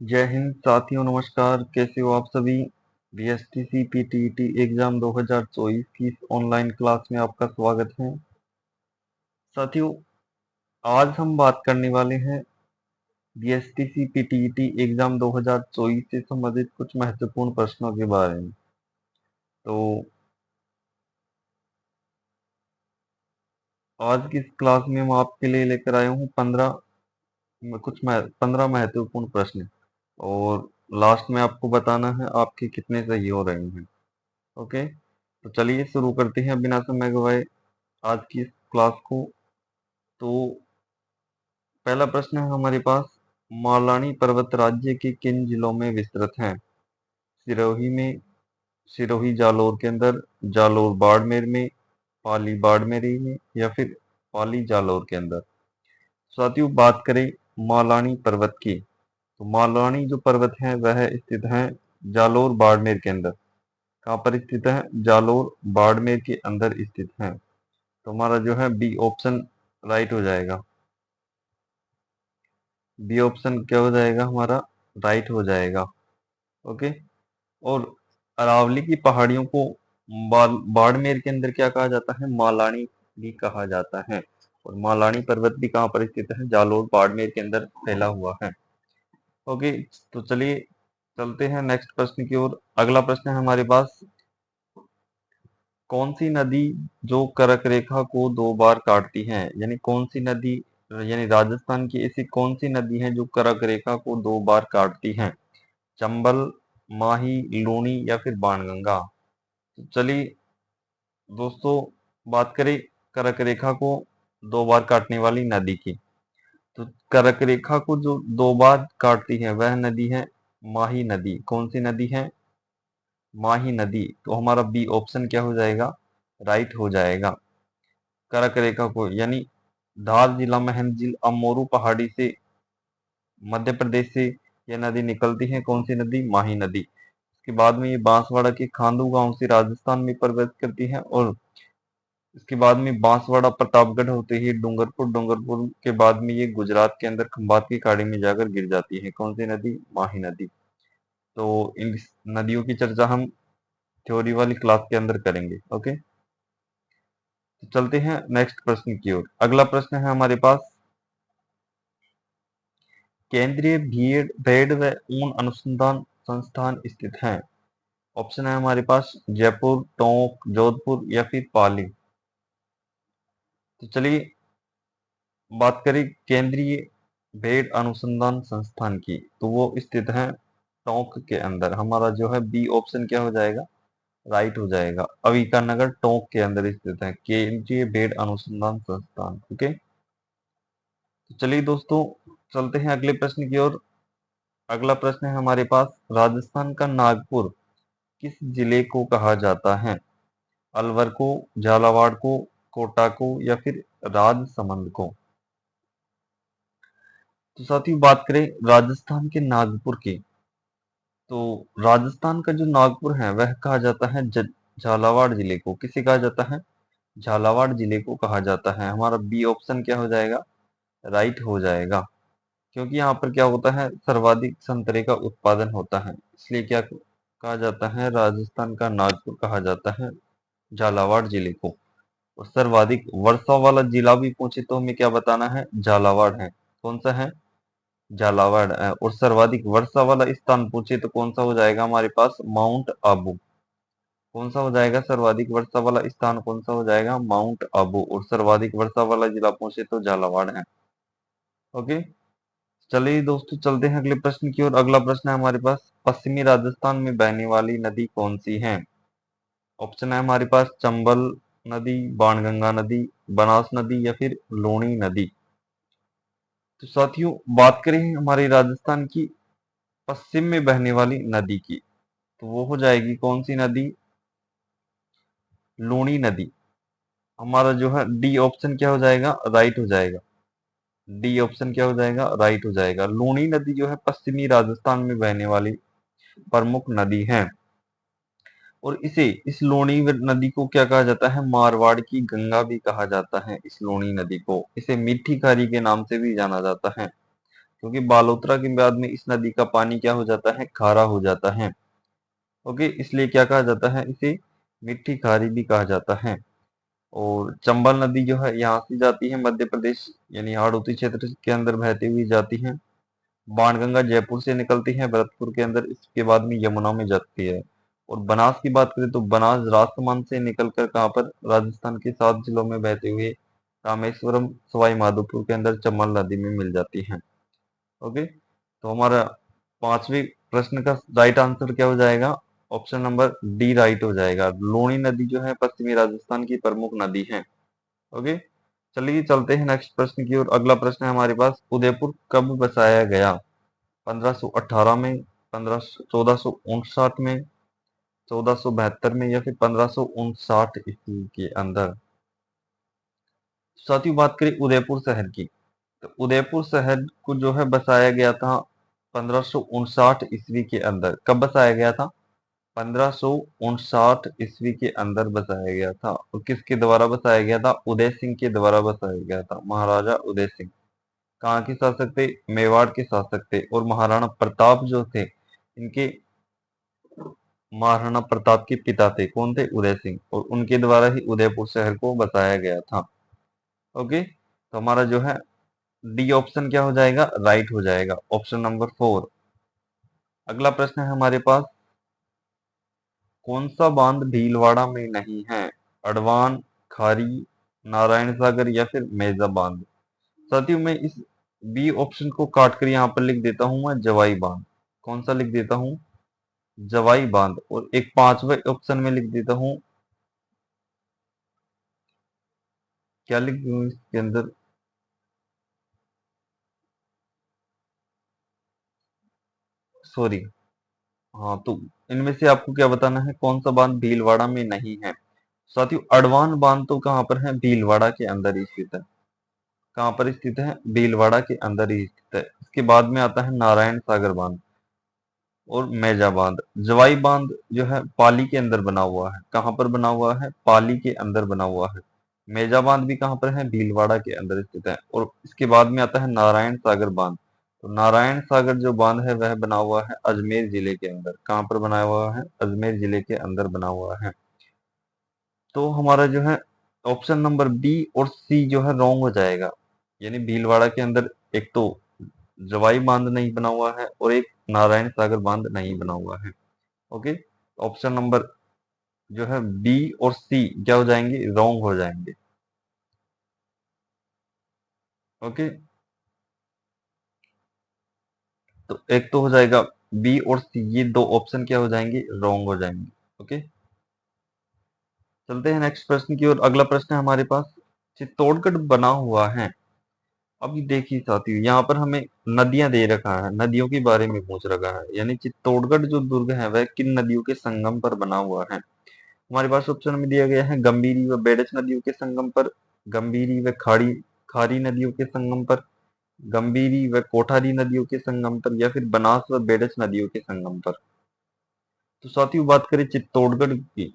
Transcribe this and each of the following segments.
जय हिंद साथियों, नमस्कार। कैसे हो आप सभी। बीएसटीसी पीटीईटी एग्जाम 2024 की इस ऑनलाइन क्लास में आपका स्वागत है। साथियों, आज हम बात करने वाले हैं बीएसटीसी पीटीईटी एग्जाम 2024 से संबंधित कुछ महत्वपूर्ण प्रश्नों के बारे में। तो आज की इस क्लास में मैं आपके लिए लेकर आया हूँ 15 महत्वपूर्ण प्रश्न, और लास्ट में आपको बताना है आपके कितने सही हो रहे हैं। ओके, तो चलिए शुरू करते हैं बिना समय गवाए आज की इस क्लास को। तो पहला प्रश्न है हमारे पास, मालानी पर्वत राज्य के किन जिलों में विस्तृत है। सिरोही में, सिरोही जालौर के अंदर, जालौर बाड़मेर में, पाली बाड़मेरी में, या फिर पाली जालौर के अंदर। साथियों, बात करें मालानी पर्वत की, तो मालानी जो पर्वत है वह स्थित है जालौर बाड़मेर के अंदर। कहाँ पर स्थित है? जालौर बाड़मेर के अंदर स्थित है। तो हमारा जो है बी ऑप्शन राइट हो जाएगा। बी ऑप्शन क्या हो जाएगा? हमारा राइट हो जाएगा। ओके। और अरावली की पहाड़ियों को बाड़मेर के अंदर क्या कहा जाता है? मालानी भी कहा जाता है। और मालानी पर्वत भी कहाँ पर स्थित है? जालौर बाड़मेर के अंदर फैला हुआ है। ओके, तो चलिए चलते हैं नेक्स्ट प्रश्न की ओर। अगला प्रश्न है हमारे पास, कौन सी नदी जो कर्क रेखा को दो बार काटती है? यानी कौन सी नदी, यानी राजस्थान की ऐसी कौन सी नदी है जो कर्क रेखा को दो बार काटती है? चंबल, माही, लूनी, या फिर बाणगंगा। तो चलिए दोस्तों, बात करें कर्क रेखा को दो बार काटने वाली नदी की, तो कर्क रेखा को जो दो बार काटती है वह नदी है माही नदी। कौन सी नदी है? माही नदी। तो हमारा बी ऑप्शन क्या हो जाएगा? राइट हो जाएगा। कर्क रेखा को यानी धार जिला में झील अमोरू पहाड़ी से मध्य प्रदेश से यह नदी निकलती है। कौन सी नदी? माही नदी। इसके बाद में ये बांसवाड़ा के खांडू गांव से राजस्थान में प्रवेश करती है, और इसके बाद में बांसवाड़ा प्रतापगढ़ होते ही डूंगरपुर, डूंगरपुर के बाद में ये गुजरात के अंदर खंबात की खाड़ी में जाकर गिर जाती है। कौन सी नदी? माही नदी। तो इन नदियों की चर्चा हम थ्योरी वाली क्लास के अंदर करेंगे। ओके, तो चलते हैं नेक्स्ट प्रश्न की ओर। अगला प्रश्न है हमारे पास, केंद्रीय भेड़ व ऊन अनुसंधान संस्थान स्थित है। ऑप्शन है हमारे पास जयपुर, टोंक, जोधपुर, या फिर पाली। तो चलिए बात करें केंद्रीय भेड़ अनुसंधान संस्थान की, तो वो स्थित है टोंक के अंदर। हमारा जो है बी ऑप्शन क्या हो जाएगा? राइट हो जाएगा। अविकानगर टोंक के अंदर स्थित है केंद्रीय भेड़ अनुसंधान संस्थान। ओके, तो चलिए दोस्तों चलते हैं अगले प्रश्न की ओर। अगला प्रश्न है हमारे पास, राजस्थान का नागपुर किस जिले को कहा जाता है? अलवर को, झालावाड़ को, कोटा को, या फिर राजसमंद को। तो साथियों, बात करें राजस्थान के नागपुर की, तो राजस्थान का जो नागपुर है वह कहा जाता है झालावाड़ जिले को। किसे कहा जाता है? झालावाड़ जिले को कहा जाता है। हमारा बी ऑप्शन क्या हो जाएगा? राइट हो जाएगा। क्योंकि यहाँ पर क्या होता है, सर्वाधिक संतरे का उत्पादन होता है, इसलिए क्या कहा जाता है? राजस्थान का नागपुर कहा जाता है झालावाड़ जिले को। और सर्वाधिक वर्षा वाला जिला भी पूछे तो हमें क्या बताना है? झालावाड़ है। कौन सा है? झालावाड़ है। और सर्वाधिक वर्षा वाला स्थान पूछे तो कौन सा हो जाएगा हमारे पास? माउंट आबू। कौन सा हो जाएगा? सर्वाधिक वर्षा वाला स्थान कौन सा हो जाएगा? माउंट आबू। और सर्वाधिक वर्षा वाला जिला पूछे तो झालावाड़ है। ओके, चलिए दोस्तों चलते हैं अगले प्रश्न की ओर। अगला प्रश्न है हमारे पास, पश्चिमी राजस्थान में बहने वाली नदी कौन सी है? ऑप्शन है हमारे पास चंबल नदी, बाणगंगा नदी, बनास नदी, या फिर लूणी नदी। तो साथियों, बात करें हमारे राजस्थान की पश्चिम में बहने वाली नदी की, तो वो हो जाएगी कौन सी नदी? लूणी नदी। हमारा जो है डी ऑप्शन क्या हो जाएगा? राइट हो जाएगा। डी ऑप्शन क्या हो जाएगा? राइट हो जाएगा। लूणी नदी जो है पश्चिमी राजस्थान में बहने वाली प्रमुख नदी है। और इस लूणी नदी को क्या कहा जाता है? मारवाड़ की गंगा भी कहा जाता है इस लूणी नदी को। इसे मीठी खारी के नाम से भी जाना जाता है। क्योंकि बालोतरा के बाद में इस नदी का पानी क्या हो जाता है, खारा हो जाता है। ओके, इसलिए क्या कहा जाता है, इसे मिट्टी खारी भी कहा जाता है। और चंबल नदी जो है यहाँ से जाती है मध्य प्रदेश यानी हाड़ौती क्षेत्र के अंदर बहती हुई जाती है। बाणगंगा जयपुर से निकलती है भरतपुर के अंदर, इसके बाद में यमुना में जाती है। और बनास की बात करें तो बनास राजसमंद से निकलकर कहाँ पर, राजस्थान के 7 जिलों में बहते हुए रामेश्वरम सवाई माधोपुर के अंदर चंबल नदी में मिल जाती है। ओके, तो हमारा पांचवें प्रश्न का राइट आंसर क्या हो जाएगा, ऑप्शन नंबर डी राइट हो जाएगा। लूणी नदी जो है पश्चिमी राजस्थान की प्रमुख नदी है। ओके, चलिए चलते हैं नेक्स्ट प्रश्न की ओर। अगला प्रश्न है हमारे पास, उदयपुर कब बसाया गया, 1518 में, 1459 में, 1472 में, या फिर 1559 ईस्वी के अंदर। साथियों, बात करें उदयपुर शहर की, तो उदयपुर शहर को जो है बसाया गया था 1559 ईस्वी के अंदर। कब बसाया गया था, 1559 ईस्वी के अंदर बसाया गया था। और किसके द्वारा बसाया गया था, उदय सिंह के द्वारा बसाया गया था, महाराजा उदय सिंह। कहाँ के शासक थे, मेवाड़ के शासक थे। और महाराणा प्रताप जो थे, इनके महाराणा प्रताप के पिता थे, कौन थे, उदय सिंह। और उनके द्वारा ही उदयपुर शहर को बसाया गया था। ओके, तो हमारा जो है डी ऑप्शन क्या हो जाएगा, राइट हो जाएगा, ऑप्शन नंबर 4। अगला प्रश्न है हमारे पास, कौन सा बांध भीलवाड़ा में नहीं है, अडवान, खारी, नारायण सागर, या फिर मेजा बांध। साथियों, मैं इस बी ऑप्शन को काट कर यहाँ पर लिख देता हूं, मैं जवाई बांध। कौन सा लिख देता हूं, जवाई बांध। और एक पांचवे ऑप्शन में लिख देता हूं, क्या लिख दूं इसके अंदर, सॉरी, हाँ, तो इनमें से आपको क्या बताना है, कौन सा बांध भीलवाड़ा में नहीं है। साथियों, अडवान बांध तो कहाँ पर है, भीलवाड़ा के अंदर ही स्थित है। कहाँ पर स्थित है, भीलवाड़ा के अंदर ही स्थित है। इसके बाद में आता है नारायण सागर बांध और मेजा बांध। जवाई बांध जो है पाली के अंदर बना हुआ है। कहाँ पर बना हुआ है, पाली के अंदर बना हुआ है। मेजा बांध भी कहाँ पर है, भीलवाड़ा के अंदर स्थित है। और इसके बाद में आता है नारायण सागर बांध। तो नारायण सागर जो बांध है वह बना हुआ है अजमेर जिले के अंदर। कहाँ पर बना हुआ है, अजमेर जिले के अंदर बना हुआ है। तो हमारा जो है ऑप्शन नंबर बी और सी जो है रॉन्ग हो जाएगा। यानी भीलवाड़ा के अंदर एक तो जवाई बांध नहीं बना हुआ है और एक नारायण सागर बांध नहीं बना हुआ है। ओके, ऑप्शन नंबर जो है बी और सी क्या हो जाएंगे, रॉन्ग हो जाएंगे। ओके, तो एक तो हो जाएगा बी और सी, ये दो ऑप्शन क्या हो जाएंगे, रॉन्ग हो जाएंगे। ओके, चलते हैं नेक्स्ट प्रश्न की ओर। अगला प्रश्न है हमारे पास, चित्तौड़गढ़ बना हुआ है। अब ये देखिए साथियों, यहाँ पर हमें नदियां दे रखा है, नदियों के बारे में पूछ रखा है। यानी चित्तौड़गढ़ जो दुर्ग है वह किन नदियों के संगम पर बना हुआ है। हमारे पास ऑप्शन में दिया गया है, गंभीरी व बेडच नदियों के संगम पर, गंभीरी व खाड़ी खारी नदियों के संगम पर, गंभीरी व कोठारी नदियों के संगम पर, या फिर बनास व बेडच नदियों के संगम पर। तो साथियों, बात करें चित्तौड़गढ़ की,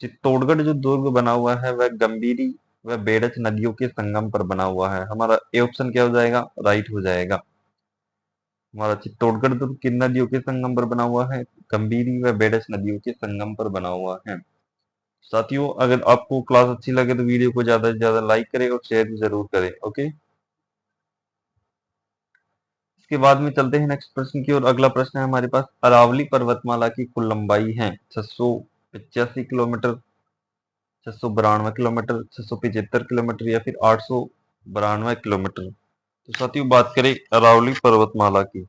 चित्तौड़गढ़ जो दुर्ग बना हुआ है वह गंभीरी व बेडच नदियों के संगम पर बना हुआ है। हमारा ए ऑप्शन क्या हो जाएगा, राइट हो जाएगा। हमारा चित्तौड़गढ़ दुर्ग किन नदियों के संगम पर बना हुआ है, गंभीरी व बेडच नदियों के संगम पर बना हुआ है। साथियों, अगर आपको क्लास अच्छी लगे तो वीडियो को ज्यादा से ज्यादा लाइक करें और शेयर भी जरूर करें। ओके, इसके बाद में चलते हैं नेक्स्ट प्रश्न की ओर। अगला प्रश्न है हमारे पास, अरावली पर्वतमाला की कुल लंबाई है 685 किलोमीटर, 692 किलोमीटर, 675 किलोमीटर, या फिर 892 किलोमीटर। तो साथियों, बात करें अरावली पर्वतमाला की,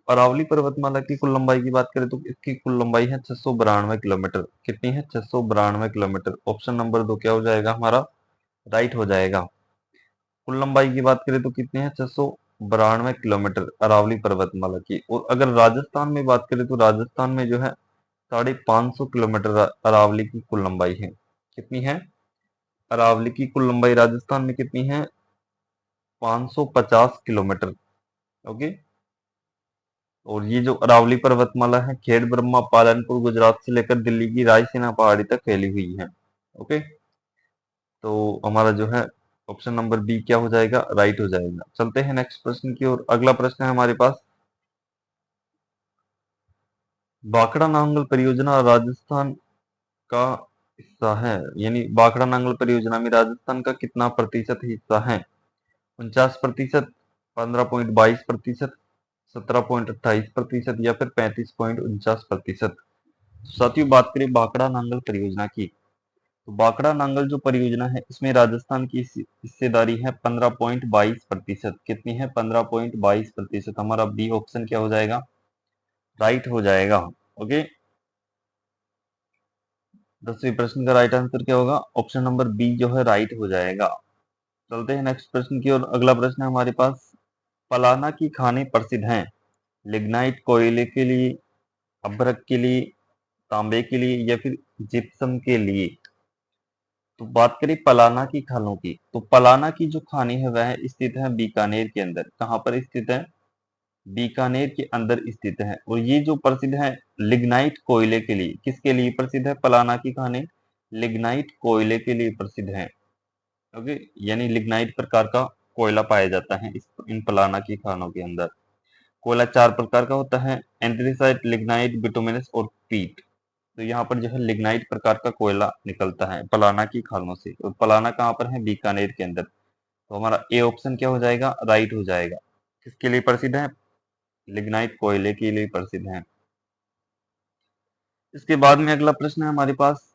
अरावली पर्वतमाला की कुल लंबाई की बात करें तो इसकी कुल लंबाई है 692 किलोमीटर। कितनी है, 692 किलोमीटर। ऑप्शन नंबर 2 क्या हो जाएगा हमारा, राइट हो जाएगा। कुल लंबाई की बात करें तो कितनी है, 692 किलोमीटर अरावली पर्वतमाला की। और अगर राजस्थान में बात करें तो राजस्थान में जो है 550 किलोमीटर अरावली की कुल लंबाई है। कितनी है, अरावली की कुल लंबाई राजस्थान में कितनी है, 550 किलोमीटर। ओके, और ये जो अरावली पर्वतमाला है खेड़ ब्रह्मा पालनपुर गुजरात से लेकर दिल्ली की रायसीना पहाड़ी तक फैली हुई है। ओके, तो हमारा जो है ऑप्शन नंबर बी क्या हो जाएगा, राइट हो जाएगा। चलते हैं नेक्स्ट प्रश्न की ओर। अगला प्रश्न है हमारे पास, भाखड़ा नांगल परियोजना राजस्थान का हिस्सा है, यानी भाखड़ा नांगल परियोजना में राजस्थान का कितना प्रतिशत हिस्सा है? 49%, 15.22%, 17.28% या फिर 35.49%। साथियों, बात करें भाखड़ा नांगल परियोजना की, तो भाखड़ा नांगल जो परियोजना है इसमें राजस्थान की हिस्सेदारी है 15.22%। कितनी है? 15.22%। हमारा बी ऑप्शन क्या हो जाएगा, राइट हो जाएगा। ओके, 10वें प्रश्न का राइट आंसर क्या होगा? ऑप्शन नंबर बी जो है राइट हो जाएगा। चलते हैं नेक्स्ट प्रश्न की ओर। अगला प्रश्न है हमारे पास, पलाना की खानें प्रसिद्ध हैं लिग्नाइट कोयले के लिए, अभ्रक के लिए, तांबे के लिए या फिर जिप्सम के लिए? तो बात करें पलाना की खानों की, तो पलाना की जो खानी है वह स्थित है बीकानेर के अंदर। कहाँ पर स्थित है? बीकानेर के अंदर स्थित है। और ये जो प्रसिद्ध है लिग्नाइट कोयले के लिए, किसके लिए प्रसिद्ध है पलाना की खाने? लिग्नाइट कोयले के लिए प्रसिद्ध है। ओके, यानी लिग्नाइट प्रकार का कोयला पाया जाता है इन पलाना की खानों के अंदर। कोयला 4 प्रकार का होता है, एंथ्रेसाइट, लिग्नाइट, बिटुमिनस और पीट। तो यहाँ पर जो है लिग्नाइट प्रकार का कोयला निकलता है पलाना की खानों से। और पलाना कहाँ पर है? बीकानेर के अंदर। तो हमारा ए ऑप्शन क्या हो जाएगा, राइट हो जाएगा। किसके लिए प्रसिद्ध है? लिग्नाइट कोयले के लिए प्रसिद्ध है। इसके बाद में अगला प्रश्न है हमारे पास,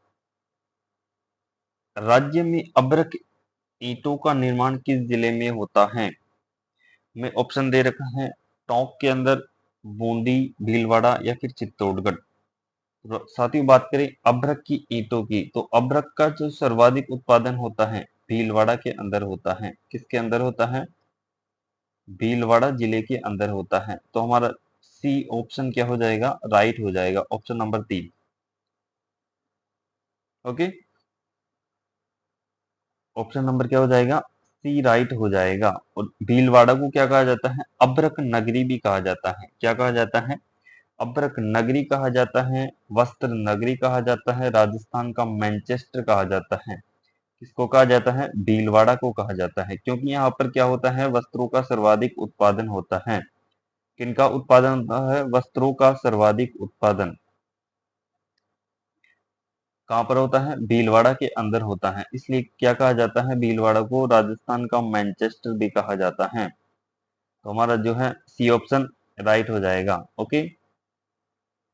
राज्य में अभ्रक ईंटों का निर्माण किस जिले में होता है? में ऑप्शन दे रखा है, टोंक के अंदर, बूंदी, भीलवाड़ा या फिर चित्तौड़गढ़। साथ ही बात करें अभ्रक की ईंटों की, तो अभ्रक का जो सर्वाधिक उत्पादन होता है भीलवाड़ा के अंदर होता है। किसके अंदर होता है? भीलवाड़ा जिले के अंदर होता है। तो हमारा सी ऑप्शन क्या हो जाएगा, राइट हो जाएगा, option number 3। Okay, option number क्या हो जाएगा, सी राइट हो जाएगा। और भीलवाड़ा को क्या कहा जाता है? अभ्रक नगरी भी कहा जाता है। क्या कहा जाता है? अभ्रक नगरी कहा जाता है, वस्त्र नगरी कहा जाता है, राजस्थान का मैनचेस्टर कहा जाता है। किसको कहा जाता है? भीलवाड़ा को कहा जाता है, क्योंकि यहाँ पर क्या होता है, वस्त्रों का सर्वाधिक उत्पादन होता है। किनका उत्पादन होता है? वस्त्रों का सर्वाधिक उत्पादन कहाँ पर होता है? भीलवाड़ा के अंदर होता है। इसलिए क्या कहा जाता है? भीलवाड़ा को राजस्थान का मैनचेस्टर भी कहा जाता है। तो हमारा जो है सी ऑप्शन राइट हो जाएगा। ओके,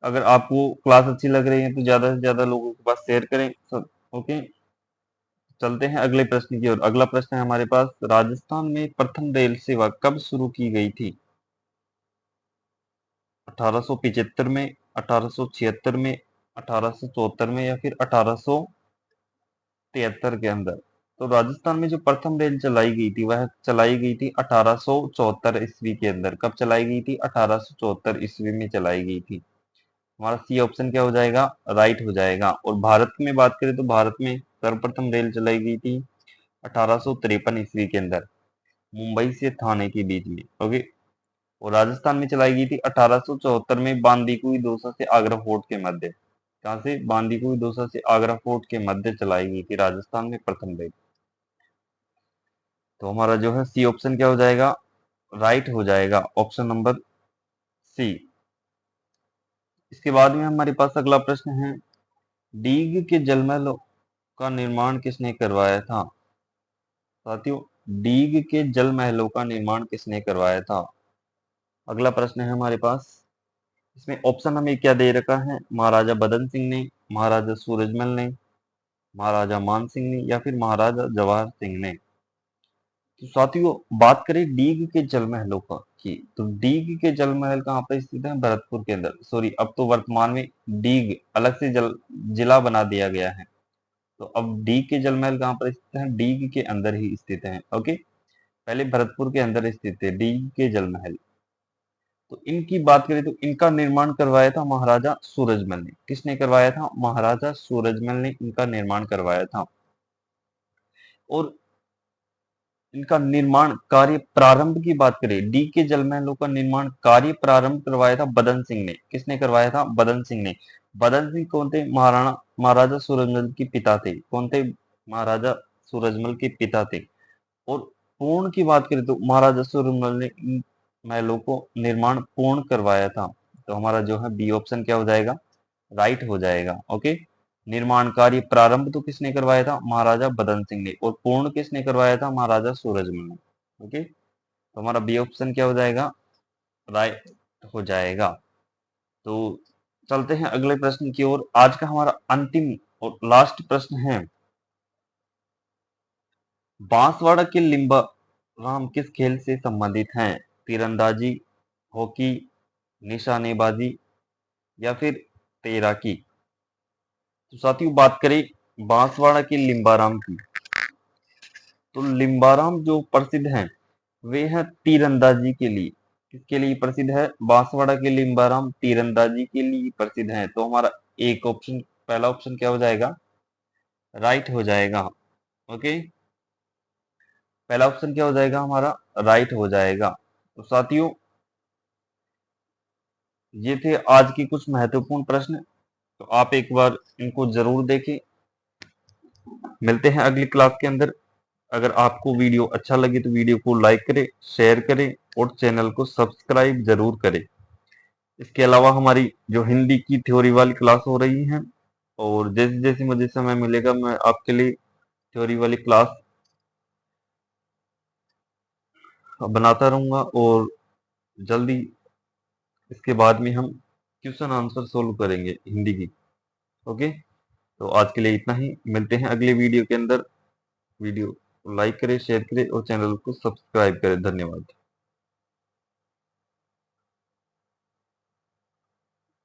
अगर आपको क्लास अच्छी लग रही है तो ज्यादा से ज्यादा लोगों के पास शेयर करें सब। ओके, चलते हैं अगले प्रश्न की ओर। अगला प्रश्न है हमारे पास, राजस्थान में प्रथम रेल सेवा कब शुरू की गई थी? 1875 में, 1876 में, 1874 में या फिर 1873 के अंदर? तो राजस्थान में जो प्रथम रेल चलाई गई थी वह चलाई गई थी 1874 ईस्वी के अंदर। कब चलाई गई थी? 1874 ईस्वी में चलाई गई थी। हमारा सी ऑप्शन क्या हो जाएगा, राइट हो जाएगा। और भारत में बात करें तो भारत में सर्वप्रथम रेल चलाई गई थी 1853 ईस्वी के अंदर, मुंबई से थाने के बीच में। ओके, और राजस्थान में चलाई गई थी 1874 में बांदीकुई दौसा से आगरा फोर्ट के मध्य। कहाँ से? बांदीकुई दौसा से आगरा फोर्ट के मध्य चलाई गई थी राजस्थान में प्रथम रेल। तो हमारा जो है सी ऑप्शन क्या हो जाएगा, राइट हो जाएगा, ऑप्शन नंबर सी। इसके बाद में हमारे पास अगला प्रश्न है, डीग के जलमहल का निर्माण किसने करवाया था? साथियों, डीग के जल महलों का निर्माण किसने करवाया था? अगला प्रश्न है हमारे पास। इसमें ऑप्शन हमें क्या दे रखा है? महाराजा बदन सिंह ने, महाराजा सूरजमल ने, महाराजा मान सिंह ने या फिर महाराजा जवाहर सिंह ने? तो साथियों, बात करें डीग के जल महलों का की, तो डीग के जल महल कहाँ पर स्थित है? भरतपुर के अंदर। सॉरी, अब तो वर्तमान में डीग अलग से जिला बना दिया गया है। तो अब डीग के जल महल कहाँ पर स्थित है? डीग के अंदर ही स्थित है। ओके, पहले भरतपुर के अंदर स्थित थे डीग के जल महल। तो इनकी बात करें तो इनका निर्माण करवाया था महाराजा सूरजमल ने। किसने करवाया था? महाराजा सूरजमल ने इनका निर्माण करवाया था। और इनका निर्माण कार्य प्रारंभ की बात करें, डी के जल महलों का निर्माण कार्य प्रारंभ करवाया था बदन सिंह ने। किसने करवाया था? बदन सिंह ने। बदन सिंह कौन थे? महाराजा सूरजमल के पिता थे। कौन थे? महाराजा सूरजमल के पिता थे। और पूर्ण की बात करें तो महाराजा सूरजमल ने इन महलों को निर्माण पूर्ण करवाया था। तो हमारा जो है बी ऑप्शन क्या हो जाएगा, राइट हो जाएगा। ओके, निर्माण कार्य प्रारंभ तो किसने करवाया था, महाराजा बदन सिंह ने, और पूर्ण किसने करवाया था, महाराजा सूरजमल ने। ओके, तो हमारा बी ऑप्शन क्या हो जाएगा, राइट हो जाएगा। तो चलते हैं अगले प्रश्न की ओर। आज का हमारा अंतिम और लास्ट प्रश्न है, बांसवाड़ा के लिम्बा राम किस खेल से संबंधित हैं, तीरंदाजी, हॉकी, निशानेबाजी या फिर तैराकी। तो साथियों बात करें बांसवाड़ा के लिम्बाराम की, तो लिम्बाराम जो प्रसिद्ध हैं वे हैं तीरंदाजी के लिए। किसके लिए प्रसिद्ध है, बांसवाड़ा के लिम्बाराम तीरंदाजी के लिए प्रसिद्ध हैं। तो हमारा एक ऑप्शन, पहला ऑप्शन क्या हो जाएगा, राइट हो जाएगा। ओके, पहला ऑप्शन क्या हो जाएगा हमारा, राइट हो जाएगा। तो साथियों ये थे आज के कुछ महत्वपूर्ण प्रश्न, तो आप एक बार इनको जरूर देखें। मिलते हैं अगली क्लास के अंदर। अगर आपको वीडियो अच्छा लगे तो वीडियो को लाइक करें, शेयर करें और चैनल को सब्सक्राइब जरूर करें। इसके अलावा हमारी जो हिंदी की थ्योरी वाली क्लास हो रही है, और जैसे जैसे मुझे समय मिलेगा मैं आपके लिए थ्योरी वाली क्लास बनाता रहूंगा, और जल्दी इसके बाद में हम क्वेश्चन आंसर सोल्व करेंगे हिंदी की। ओके, तो आज के लिए इतना ही, मिलते हैं अगले वीडियो के अंदर। वीडियो लाइक करें, शेयर करें और चैनल को सब्सक्राइब करें। धन्यवाद।